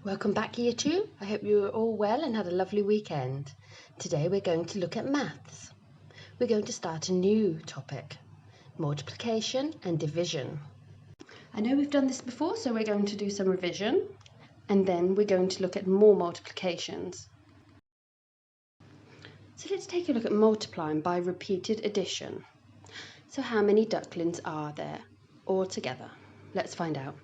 Welcome back, Year 2. I hope you were all well and had a lovely weekend. Today we're going to look at maths. We're going to start a new topic, multiplication and division. I know we've done this before, so we're going to do some revision, and then we're going to look at more multiplications. So let's take a look at multiplying by repeated addition. So how many ducklings are there altogether? Let's find out.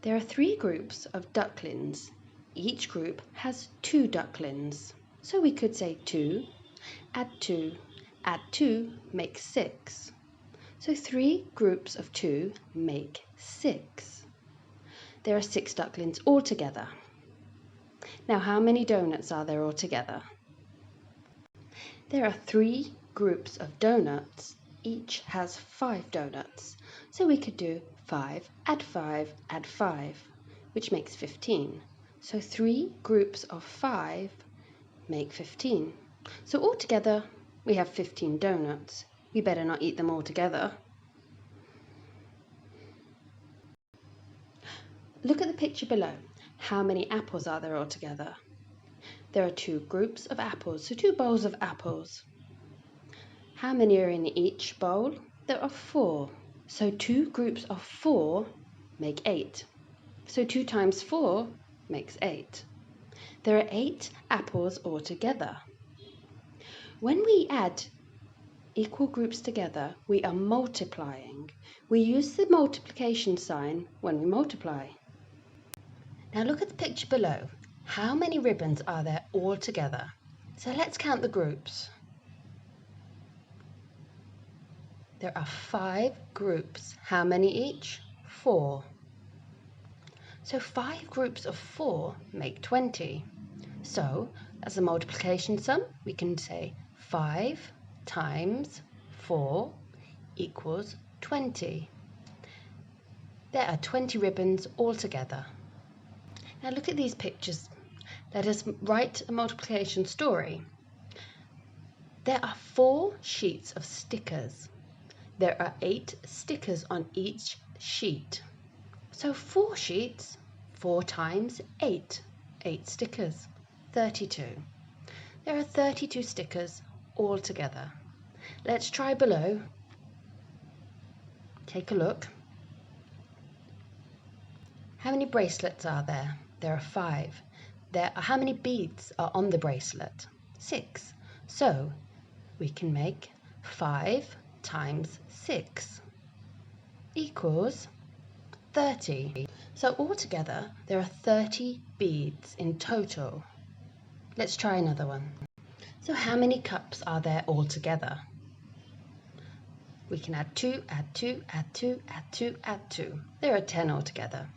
There are 3 groups of ducklings. Each group has 2 ducklings. So we could say 2, add 2 makes 6. So 3 groups of 2 make 6. There are 6 ducklings altogether. Now how many donuts are there altogether? There are 3 groups of donuts. Each has 5 donuts. So we could do 5, add 5, which makes 15. So 3 groups of 5 make 15. So altogether we have 15 donuts. We better not eat them all together. Look at the picture below. How many apples are there altogether? There are 2 groups of apples, so 2 bowls of apples. How many are in each bowl? There are 4. So 2 groups of 4 make 8. So 2 times 4 makes 8. There are 8 apples altogether. When we add equal groups together, we are multiplying. We use the multiplication sign when we multiply. Now look at the picture below. How many ribbons are there altogether? So let's count the groups. There are 5 groups. How many each? 4. So 5 groups of 4 make 20. So as a multiplication sum, we can say 5 times 4 equals 20. There are 20 ribbons altogether. Now look at these pictures. Let us write a multiplication story. There are 4 sheets of stickers. There are 8 stickers on each sheet. So 4 sheets, 4 times 8, 8 stickers, 32. There are 32 stickers altogether. Let's try below. Take a look. How many bracelets are there? There are 5. How many beads are on the bracelet? 6. So we can make 5 times 6 equals 30. So altogether there are 30 beads in total. Let's try another one. So how many cups are there altogether? We can add 2, add 2, add 2, add 2, add 2. There are 10 altogether.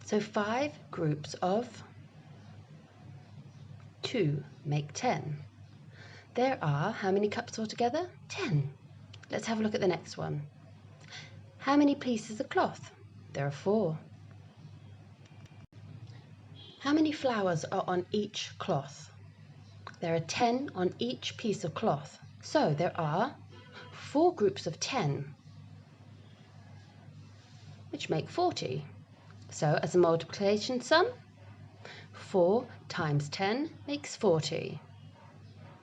So 5 groups of 2 make 10. There are how many cups altogether? 10. Let's have a look at the next one. How many pieces of cloth? There are 4. How many flowers are on each cloth? There are 10 on each piece of cloth. So there are 4 groups of 10, which make 40. So as a multiplication sum, 4 times 10 makes 40.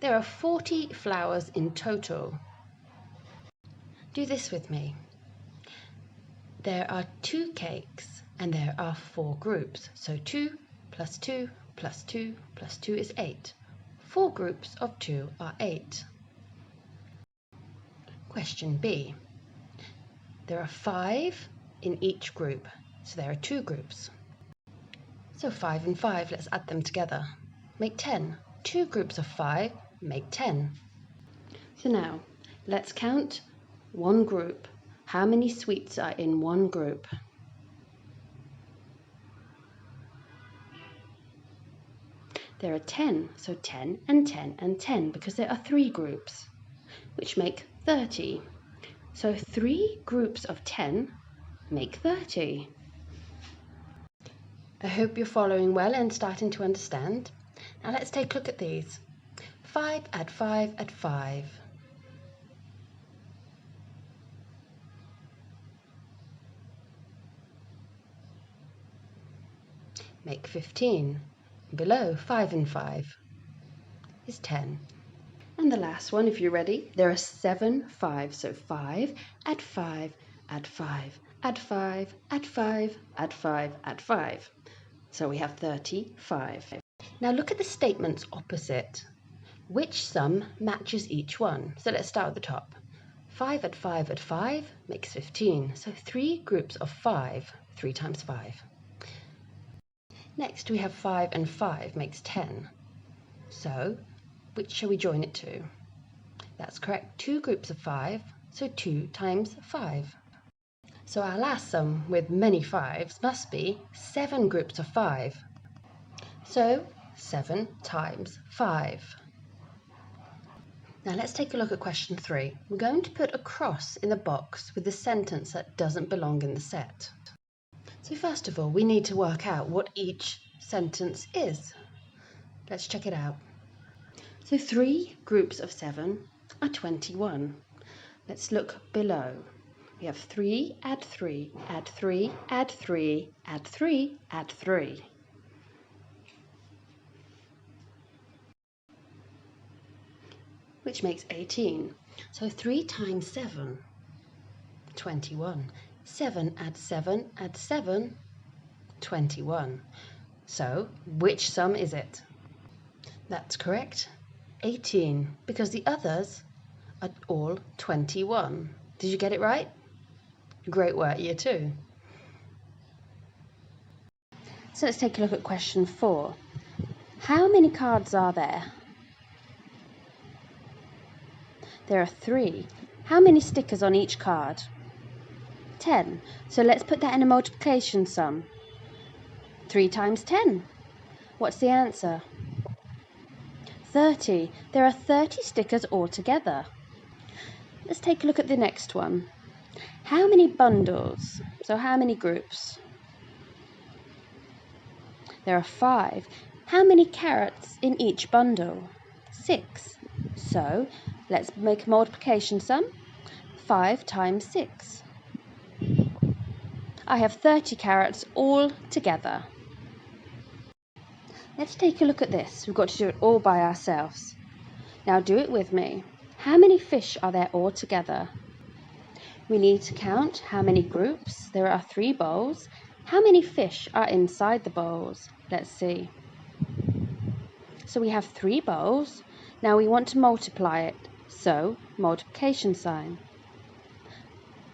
There are 40 flowers in total. Do this with me. There are 2 cakes and there are 4 groups. So 2 plus 2 plus 2 plus 2 is 8. 4 groups of 2 are 8. Question B. There are 5 in each group, so there are 2 groups. So 5 and 5, let's add them together. Make 10. 2 groups of 5 make 10. So now, let's count one group. How many sweets are in one group? There are 10, so 10 and 10 and 10, because there are 3 groups, which make 30. So 3 groups of 10 make 30. I hope you're following well and starting to understand. Now let's take a look at these. 5 add 5 add 5. make 15. Below 5 and 5 is 10. And the last one, if you're ready, there are 7 5s. So 5, add 5, add 5, add 5, add 5, add 5, add 5. So we have 35. Now look at the statements opposite. Which sum matches each one? So let's start at the top. 5 add 5 add 5 makes 15. So 3 groups of 5, 3 times 5. Next we have 5 and 5 makes 10. So which shall we join it to? That's correct, 2 groups of 5, so 2 times 5. So our last sum with many 5s must be 7 groups of 5. So 7 times 5. Now let's take a look at question 3. We're going to put a cross in the box with the sentence that doesn't belong in the set. So first of all, we need to work out what each sentence is. Let's check it out. So 3 groups of 7 are 21. Let's look below. We have 3, add 3, add 3, add 3, add 3, add 3. Which makes 18. So 3 times 7, 21. 7 add 7, add 7, 21. So which sum is it? That's correct, 18, because the others are all 21. Did you get it right? Great work, year 2. So let's take a look at question 4. How many cards are there? There are 3. How many stickers on each card? 10. So let's put that in a multiplication sum. 3 times 10. What's the answer? 30. There are 30 stickers altogether. Let's take a look at the next one. How many bundles? So how many groups? There are 5. How many carrots in each bundle? 6. So let's make a multiplication sum. 5 times 6. I have 30 carrots all together. Let's take a look at this. We've got to do it all by ourselves. Now do it with me. How many fish are there all together? We need to count how many groups. There are 3 bowls. How many fish are inside the bowls? Let's see. So we have 3 bowls. Now we want to multiply it. So multiplication sign.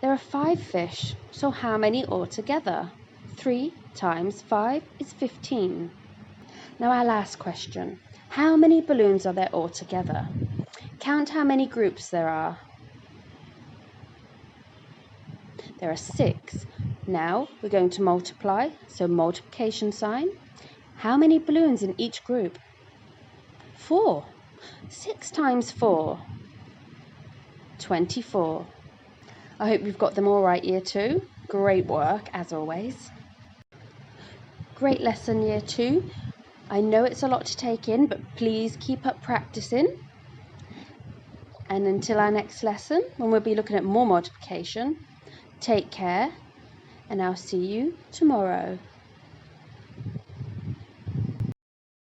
There are 5 fish. So how many altogether? 3 times 5 is 15. Now our last question. How many balloons are there altogether? Count how many groups there are. There are 6. Now we're going to multiply, so multiplication sign. How many balloons in each group? 4. 6 times 4. 24. I hope you've got them all right, year 2. Great work, as always. Great lesson, year 2. I know it's a lot to take in, but please keep up practicing. And until our next lesson, when we'll be looking at more multiplication, take care, and I'll see you tomorrow.